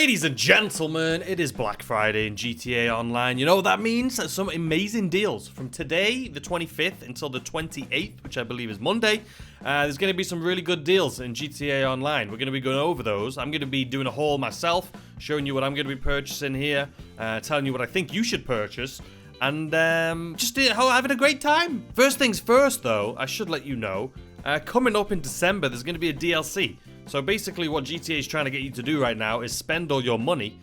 Ladies and gentlemen, it is Black Friday in GTA Online. You know what that means? Some amazing deals. From today, the 25th, until the 28th, which I believe is Monday, there's going to be some really good deals in GTA Online. We're going to be going over those. I'm going to be doing a haul myself, showing you what I'm going to be purchasing here, telling you what I think you should purchase, and just having a great time. First things first, though, I should let you know, coming up in December, there's going to be a DLC. So basically what GTA is trying to get you to do right now is spend all your money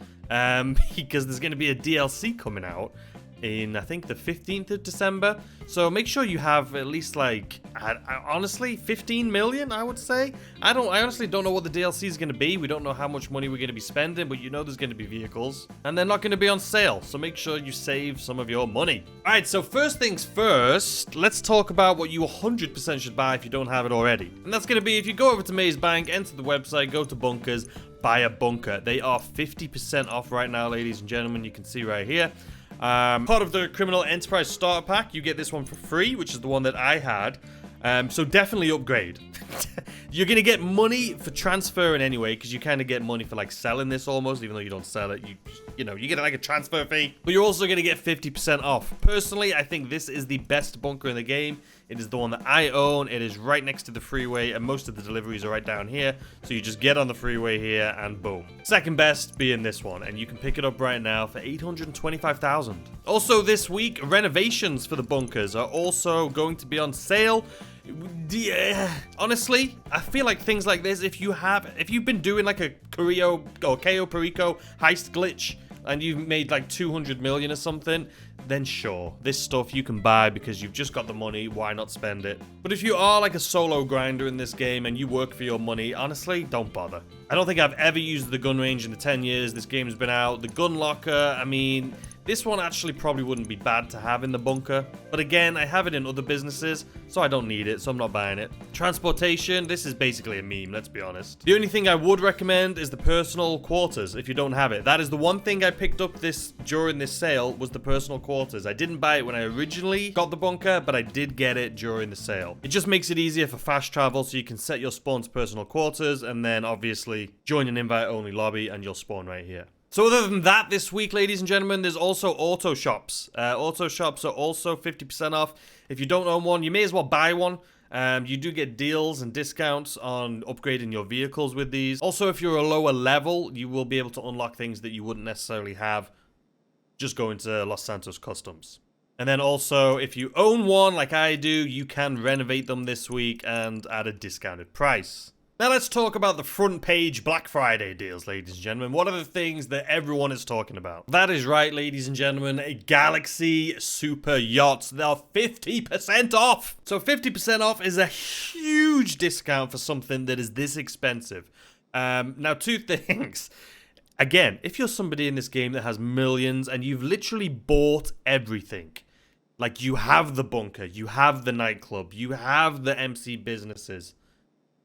because there's going to be a DLC coming out in, I think, the 15th of December. So make sure you have at least, like, honestly, 15 million, I would say. I honestly don't know what the DLC is going to be. We don't know how much money we're going to be spending, but you know there's going to be vehicles. And they're not going to be on sale, so make sure you save some of your money. Alright, so first things first, let's talk about what you 100% should buy if you don't have it already. And that's going to be, if you go over to Maze Bank, enter the website, go to bunkers, buy a bunker. They are 50% off right now, ladies and gentlemen. You can see right here. Part of the Criminal Enterprise Starter Pack, you get this one for free, which is the one that I had. So definitely upgrade. You're going to get money for transferring anyway, because you kind of get money for, like, selling this almost, even though you don't sell it. You know, you get, like, a transfer fee. But you're also going to get 50% off. Personally, I think this is the best bunker in the game. It is the one that I own. It is right next to the freeway, and most of the deliveries are right down here. So you just get on the freeway here, and boom. Second best being this one, and you can pick it up right now for $825,000. Also this week, renovations for the bunkers are also going to be on sale. Honestly, I feel like things like this, if you've been doing like a Carrillo or Cayo Perico heist glitch and you've made like 200 million or something, then sure, this stuff you can buy because you've just got the money. Why not spend it? But if you are like a solo grinder in this game and you work for your money, honestly, don't bother. I don't think I've ever used the gun range in the 10 years this game's been out. The gun locker, I mean, this one actually probably wouldn't be bad to have in the bunker. But again, I have it in other businesses, so I don't need it, so I'm not buying it. Transportation, this is basically a meme, let's be honest. The only thing I would recommend is the personal quarters, if you don't have it. That is the one thing I picked up during this sale, was the personal quarters. I didn't buy it when I originally got the bunker, but I did get it during the sale. It just makes it easier for fast travel, so you can set your spawn to personal quarters, and then obviously join an invite-only lobby, and you'll spawn right here. So other than that, this week, ladies and gentlemen, there's also auto shops. Auto shops are also 50% off. If you don't own one, you may as well buy one. You do get deals and discounts on upgrading your vehicles with these. Also, if you're a lower level, you will be able to unlock things that you wouldn't necessarily have just going to Los Santos Customs. And then also, if you own one like I do, you can renovate them this week and at a discounted price. Now let's talk about the front page Black Friday deals, ladies and gentlemen. What are the things that everyone is talking about? That is right, ladies and gentlemen, a Galaxy Super Yachts. They're 50% off. So 50% off is a huge discount for something that is this expensive. Now, two things. Again, if you're somebody in this game that has millions and you've literally bought everything, like you have the bunker, you have the nightclub, you have the MC businesses,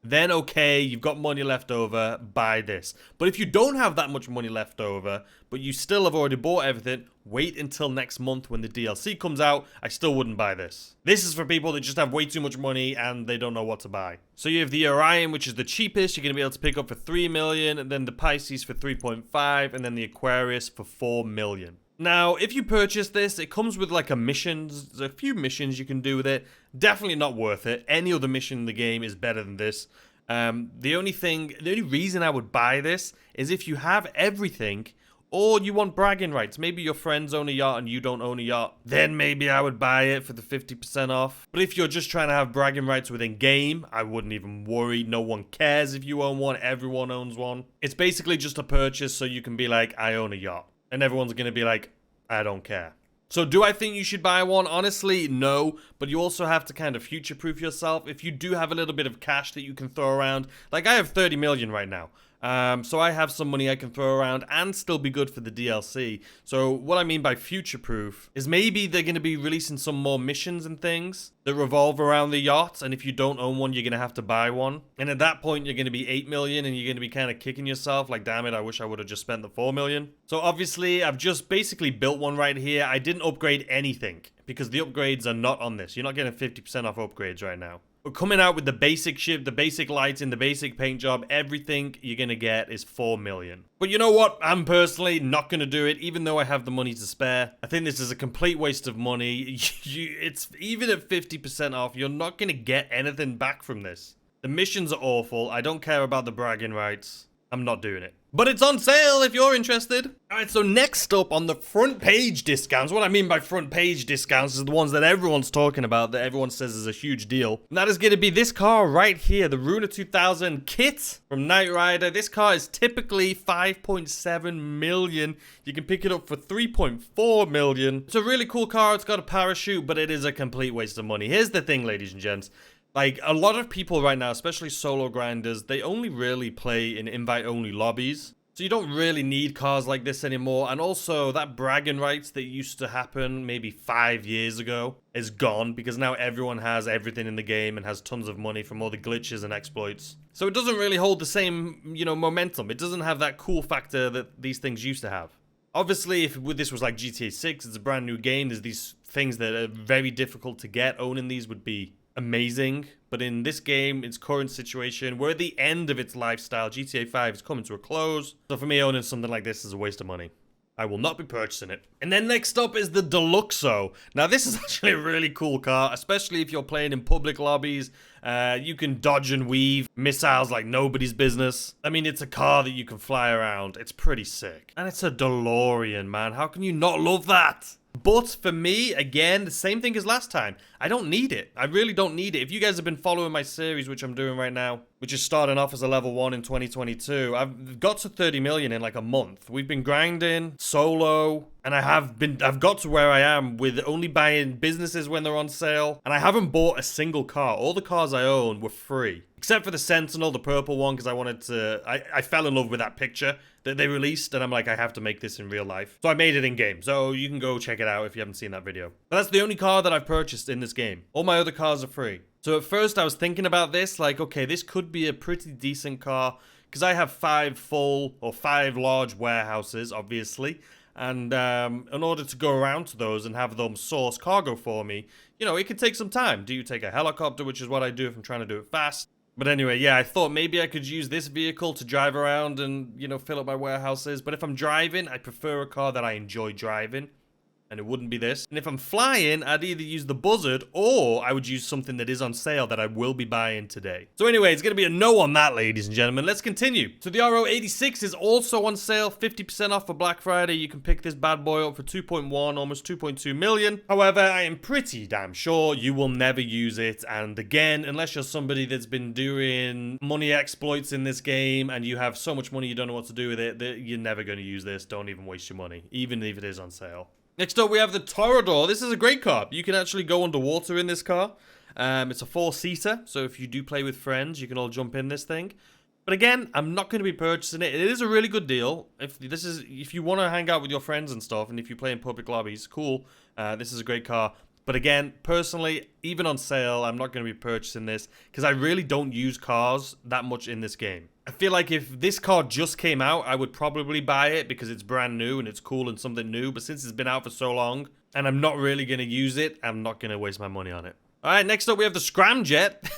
then okay, you've got money left over, buy this. But if you don't have that much money left over, but you still have already bought everything, wait until next month when the DLC comes out. I still wouldn't buy this. This is for people that just have way too much money and they don't know what to buy. So you have the Orion, which is the cheapest. You're going to be able to pick up for 3 million, and then the Pisces for 3.5, and then the Aquarius for 4 million. Now, if you purchase this, it comes with like there's a few missions you can do with it. Definitely not worth it. Any other mission in the game is better than this. The only reason I would buy this is if you have everything, or you want bragging rights. Maybe your friends own a yacht and you don't own a yacht. Then maybe I would buy it for the 50% off. But if you're just trying to have bragging rights within game, I wouldn't even worry. No one cares if you own one. Everyone owns one. It's basically just a purchase so you can be like, I own a yacht. And everyone's going to be like, I don't care. So do I think you should buy one? Honestly, no. But you also have to kind of future-proof yourself. If you do have a little bit of cash that you can throw around. Like I have 30 million right now. So I have some money I can throw around and still be good for the DLC. So what I mean by future-proof is maybe they're going to be releasing some more missions and things that revolve around the yachts. And if you don't own one, you're going to have to buy one. And at that point, you're going to be 8 million and you're going to be kind of kicking yourself. Like, damn it, I wish I would have just spent the 4 million. So obviously, I've just basically built one right here. I didn't upgrade anything because the upgrades are not on this. You're not getting 50% off upgrades right now. We're coming out with the basic ship, the basic lighting, the basic paint job. Everything you're going to get is 4 million. But you know what? I'm personally not going to do it, even though I have the money to spare. I think this is a complete waste of money. It's even at 50% off, you're not going to get anything back from this. The missions are awful. I don't care about the bragging rights. I'm not doing it. But it's on sale if you're interested. Alright, so next up on the front page discounts. What I mean by front page discounts is the ones that everyone's talking about, that everyone says is a huge deal. And that is going to be this car right here, the Runa 2000 kit from Knight Rider. This car is typically 5.7 million. You can pick it up for 3.4 million. It's a really cool car. It's got a parachute, but it is a complete waste of money. Here's the thing, ladies and gents. Like, a lot of people right now, especially solo grinders, they only really play in invite-only lobbies. So you don't really need cars like this anymore. And also, that bragging rights that used to happen maybe 5 years ago is gone. Because now everyone has everything in the game and has tons of money from all the glitches and exploits. So it doesn't really hold the same, you know, momentum. It doesn't have that cool factor that these things used to have. Obviously, if this was like GTA 6, it's a brand new game. There's these things that are very difficult to get. Owning these would be amazing, but in this game, its current situation, we're at the end of its lifestyle. GTA 5 is coming to a close, so for me, owning something like this is a waste of money. I will not be purchasing it. And then next up is the Deluxo. Now, this is actually a really cool car, especially if you're playing in public lobbies. You can dodge and weave missiles like nobody's business. I mean, it's a car that you can fly around. It's pretty sick. And it's a DeLorean, man. How can you not love that? But for me, again, the same thing as last time. I don't need it. I really don't need it. If you guys have been following my series, which I'm doing right now, which is starting off as a level 1 in 2022, I've got to 30 million in like a month. We've been grinding solo, and I've got to where I am with only buying businesses when they're on sale, and I haven't bought a single car. All the cars I own were free. Except for the Sentinel, the purple one, because I wanted to... I fell in love with that picture that they released, and I'm like, I have to make this in real life. So I made it in-game, so you can go check it out if you haven't seen that video. But that's the only car that I've purchased in this game. All my other cars are free. So at first I was thinking about this, like, okay, this could be a pretty decent car, because I have 5 large warehouses, obviously. And in order to go around to those and have them source cargo for me, you know, it could take some time. Do you take a helicopter, which is what I do if I'm trying to do it fast? But anyway, yeah, I thought maybe I could use this vehicle to drive around and, you know, fill up my warehouses. But if I'm driving, I prefer a car that I enjoy driving. And it wouldn't be this. And if I'm flying, I'd either use the Buzzard or I would use something that is on sale that I will be buying today. So anyway, it's going to be a no on that, ladies and gentlemen. Let's continue. So the RO86 is also on sale, 50% off for Black Friday. You can pick this bad boy up for 2.1, almost 2.2 million. However, I am pretty damn sure you will never use it. And again, unless you're somebody that's been doing money exploits in this game and you have so much money you don't know what to do with it, that you're never going to use this. Don't even waste your money, even if it is on sale. Next up, we have the Toreador. This is a great car. You can actually go underwater in this car. It's a 4-seater, so if you do play with friends, you can all jump in this thing. But again, I'm not going to be purchasing it. It is a really good deal. If you want to hang out with your friends and stuff, and if you play in public lobbies, cool. This is a great car. But again, personally, even on sale, I'm not going to be purchasing this because I really don't use cars that much in this game. I feel like if this car just came out, I would probably buy it because it's brand new and it's cool and something new. But since it's been out for so long and I'm not really going to use it, I'm not going to waste my money on it. All right, next up we have the Scramjet.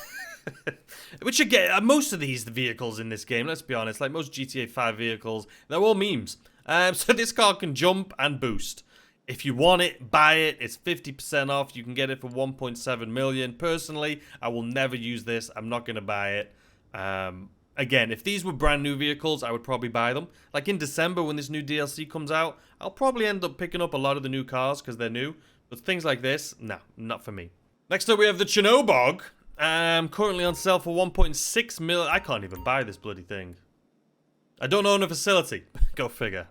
Which again, most of these vehicles in this game, let's be honest, like most GTA 5 vehicles, they're all memes. So this car can jump and boost. If you want it, buy it. It's 50% off. You can get it for 1.7 million. Personally, I will never use this. I'm not going to buy it. Again, if these were brand new vehicles, I would probably buy them. Like in December when this new DLC comes out, I'll probably end up picking up a lot of the new cars because they're new. But things like this, no, not for me. Next up, we have the Chinobog. Currently on sale for 1.6 million. I can't even buy this bloody thing. I don't own a facility. Go figure.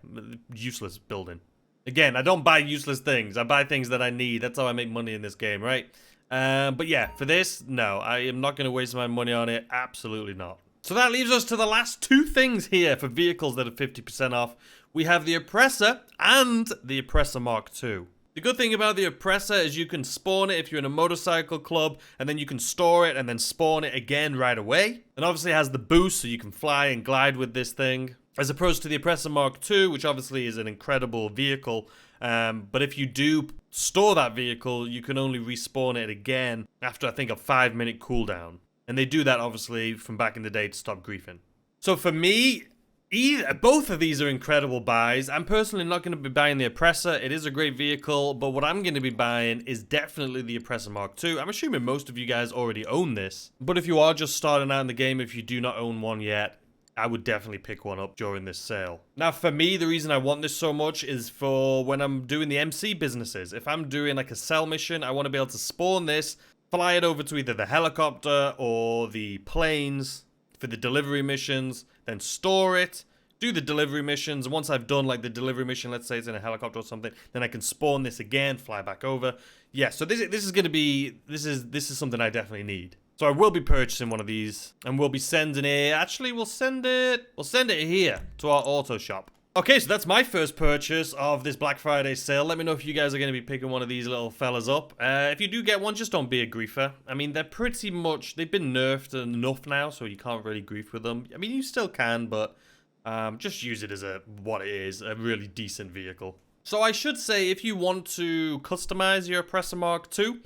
Useless building. Again, I don't buy useless things. I buy things that I need. That's how I make money in this game, right? But yeah, for this, no. I am not going to waste my money on it. Absolutely not. So that leaves us to the last two things here for vehicles that are 50% off. We have the Oppressor and the Oppressor Mark II. The good thing about the Oppressor is you can spawn it if you're in a motorcycle club, and then you can store it and then spawn it again right away. And obviously it has the boost, so you can fly and glide with this thing. as opposed to the Oppressor Mark II, which obviously is an incredible vehicle. But if you do store that vehicle, you can only respawn it again after, I think, a 5-minute cooldown. And they do that, obviously, from back in the day to stop griefing. So for me, both of these are incredible buys. I'm personally not going to be buying the Oppressor. It is a great vehicle, but what I'm going to be buying is definitely the Oppressor Mark II. I'm assuming most of you guys already own this. But if you are just starting out in the game, if you do not own one yet, I would definitely pick one up during this sale. Now, for me, the reason I want this so much is for when I'm doing the MC businesses. If I'm doing like a sell mission, I want to be able to spawn this, fly it over to either the helicopter or the planes for the delivery missions, then store it, do the delivery missions. And once I've done like the delivery mission, let's say it's in a helicopter or something, then I can spawn this again, fly back over. Yeah, so this is going to be, this is something I definitely need. So I will be purchasing one of these, and we'll be sending it. Actually, we'll send it here to our auto shop. Okay, so that's my first purchase of this Black Friday sale. Let me know if you guys are going to be picking one of these little fellas up. If you do get one, just don't be a griefer. I mean, they've been nerfed enough now, so you can't really grief with them. I mean, you still can, but just use it as what it is, a really decent vehicle. So I should say, if you want to customize your Oppressor Mark II,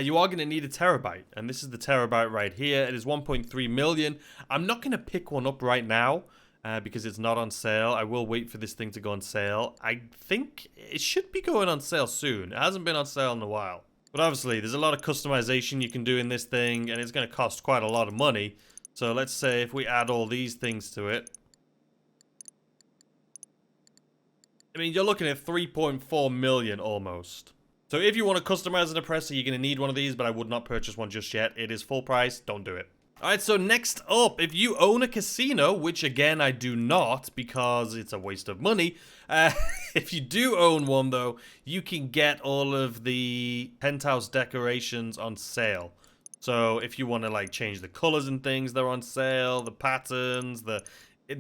you are going to need a terabyte, and this is the terabyte right here. It is 1.3 million. I'm not going to pick one up right now because it's not on sale. I will wait for this thing to go on sale. I think it should be going on sale soon. It hasn't been on sale in a while. But obviously, there's a lot of customization you can do in this thing, and it's going to cost quite a lot of money. So let's say if we add all these things to it. I mean, you're looking at 3.4 million almost. So if you want to customize an Oppressor, you're going to need one of these, but I would not purchase one just yet. It is full price. Don't do it. Alright, so next up, if you own a casino, which again I do not because it's a waste of money, if you do own one though, you can get all of the penthouse decorations on sale. So if you want to like change the colors and things, they're on sale, the patterns, the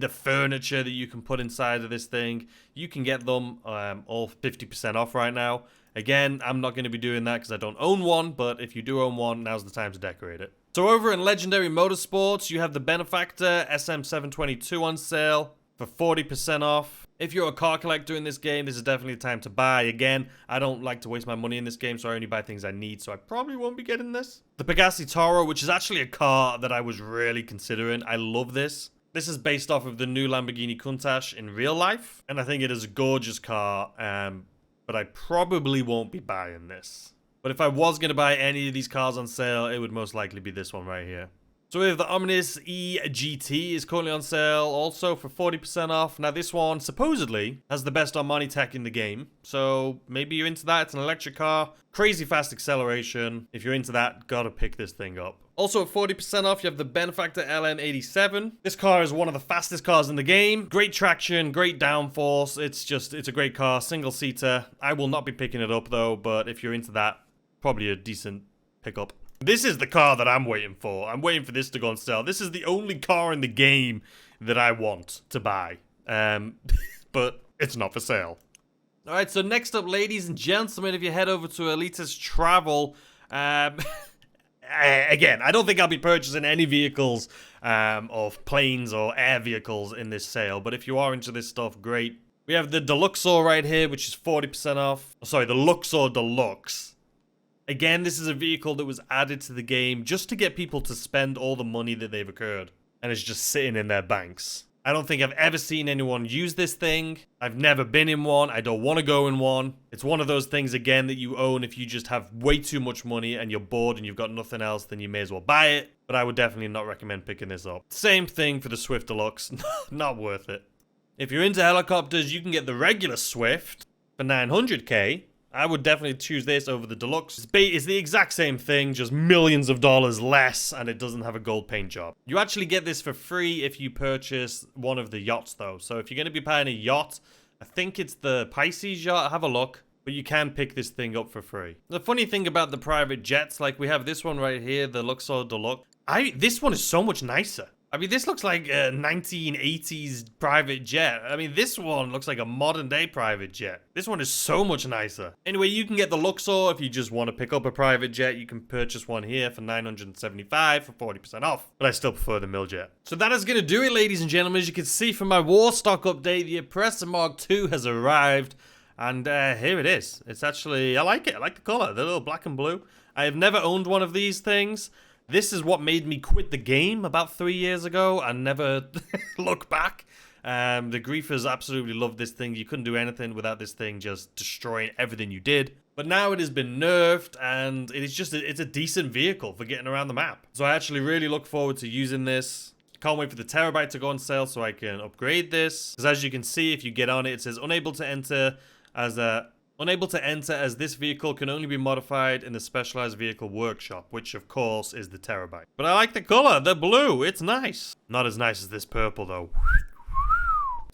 furniture that you can put inside of this thing, you can get them all 50% off right now. Again, I'm not going to be doing that because I don't own one, but if you do own one, now's the time to decorate it. So over in Legendary Motorsports, you have the Benefactor SM722 on sale for 40% off. If you're a car collector in this game, this is definitely the time to buy. Again, I don't like to waste my money in this game, so I only buy things I need, so I probably won't be getting this. The Pegassi Toro, which is actually a car that I was really considering. I love this. This is based off of the new Lamborghini Countach in real life, and I think it is a gorgeous car, but I probably won't be buying this. But if I was going to buy any of these cars on sale, it would most likely be this one right here. So we have the Omnis E-GT is currently on sale also for 40% off. Now this one supposedly has the best Armani tech in the game. So maybe you're into that. It's an electric car. Crazy fast acceleration. If you're into that, gotta pick this thing up. Also at 40% off, you have the Benefactor LM87. This car is one of the fastest cars in the game. Great traction, great downforce. It's a great car, single seater. I will not be picking it up though, but if you're into that, probably a decent pickup. This is the car that I'm waiting for. I'm waiting for this to go on sale. This is the only car in the game that I want to buy. But it's not for sale. Alright, so next up, ladies and gentlemen, if you head over to Elitas Travel, again, I don't think I'll be purchasing any vehicles of planes or air vehicles in this sale, but if you are into this stuff, great. We have the Deluxor right here, which is 40% off. Sorry, the Luxor Deluxe. Again, this is a vehicle that was added to the game just to get people to spend all the money that they've incurred, and it's just sitting in their banks. I don't think I've ever seen anyone use this thing. I've never been in one. I don't want to go in one. It's one of those things, again, that you own if you just have way too much money and you're bored and you've got nothing else, then you may as well buy it. But I would definitely not recommend picking this up. Same thing for the Swift Deluxe. Not worth it. If you're into helicopters, you can get the regular Swift for 900k. I would definitely choose this over the Deluxe. It's the exact same thing, just millions of dollars less, and it doesn't have a gold paint job. You actually get this for free if you purchase one of the yachts, though. So if you're going to be buying a yacht, I think it's the Pisces yacht. Have a look. But you can pick this thing up for free. The funny thing about the private jets, like we have this one right here, the Luxor Deluxe. This one is so much nicer. I mean, this looks like a 1980s private jet. I mean, this one looks like a modern day private jet. This one is so much nicer. Anyway, you can get the Luxor if you just want to pick up a private jet. You can purchase one here for $975 for 40% off. But I still prefer the Miljet. So that is going to do it, ladies and gentlemen. As you can see from my war stock update, the Oppressor Mark II has arrived. And here it is. It's actually, I like it. I like the color, the little black and blue. I have never owned one of these things. This is what made me quit the game about 3 years ago and never look back. The griefers absolutely loved this thing. You couldn't do anything without this thing just destroying everything you did. But now it has been nerfed, and it is just it's a decent vehicle for getting around the map. So I actually really look forward to using this. Can't wait for the Terabyte to go on sale so I can upgrade this. Because as you can see, if you get on it, it says unable to enter as this vehicle can only be modified in the specialized vehicle workshop, which of course is the Terabyte. But I like the color, the blue, it's nice. Not as nice as this purple though.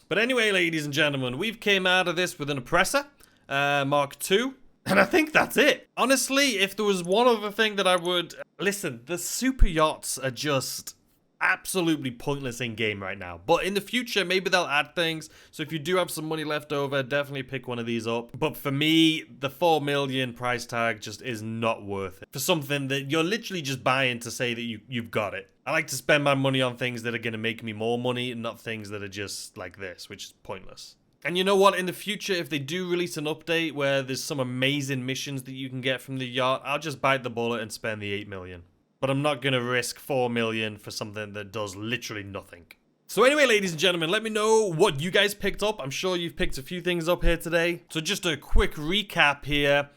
But anyway, ladies and gentlemen, we've came out of this with an Oppressor Mark II. And I think that's it. Honestly, if there was one other thing that I would... Listen, the super yachts are just absolutely pointless in game right now, but in the future maybe they'll add things. So if you do have some money left over, definitely pick one of these up. But for me, the 4 million price tag just is not worth it for something that you're literally just buying to say that you've got it. I like to spend my money on things that are going to make me more money and not things that are just like this, which is pointless. And you know what, in the future, if they do release an update where there's some amazing missions that you can get from the yacht, I'll just bite the bullet and spend the 8 million. But I'm not going to risk 4 million for something that does literally nothing. So anyway, ladies and gentlemen, let me know what you guys picked up. I'm sure you've picked a few things up here today. So just a quick recap here.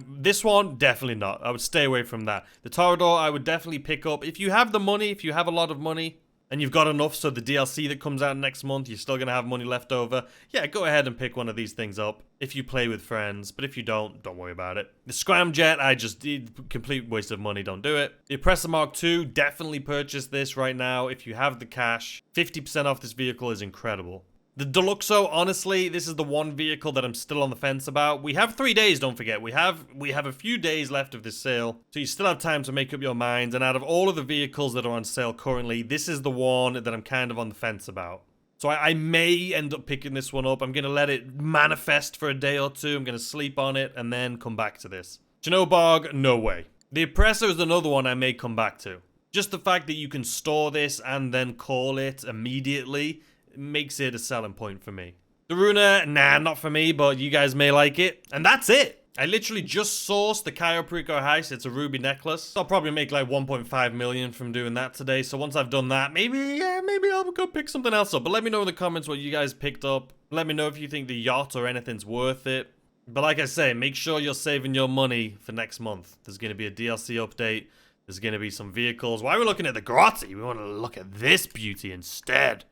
This one, definitely not. I would stay away from that. The Toreador, I would definitely pick up. If you have the money, if you have a lot of money, and you've got enough so the DLC that comes out next month, you're still going to have money left over, yeah, go ahead and pick one of these things up if you play with friends. But if you don't worry about it. The Scramjet, I just did complete waste of money, don't do it. The Oppressor Mark II, definitely purchase this right now if you have the cash. 50% off this vehicle is incredible. The Deluxo, honestly, this is the one vehicle that I'm still on the fence about. We have 3 days, don't forget. We have a few days left of this sale, so you still have time to make up your mind. And out of all of the vehicles that are on sale currently, this is the one that I'm kind of on the fence about. So I may end up picking this one up. I'm going to let it manifest for a day or two. I'm going to sleep on it and then come back to this. Chenobog, no way. The Oppressor is another one I may come back to. Just the fact that you can store this and then call it immediately makes it a selling point for me. The Runa, nah, not for me, but you guys may like it. And that's it. I literally just sourced the Cayo Perico Heist. It's a ruby necklace. I'll probably make like 1.5 million from doing that today. So once I've done that, maybe I'll go pick something else up. But let me know in the comments what you guys picked up. Let me know if you think the yacht or anything's worth it. But like I say, make sure you're saving your money for next month. There's going to be a DLC update. There's going to be some vehicles. Why are we looking at the Grotti? We want to look at this beauty instead.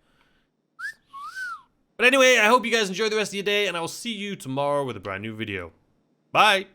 But anyway, I hope you guys enjoy the rest of your day, and I will see you tomorrow with a brand new video. Bye!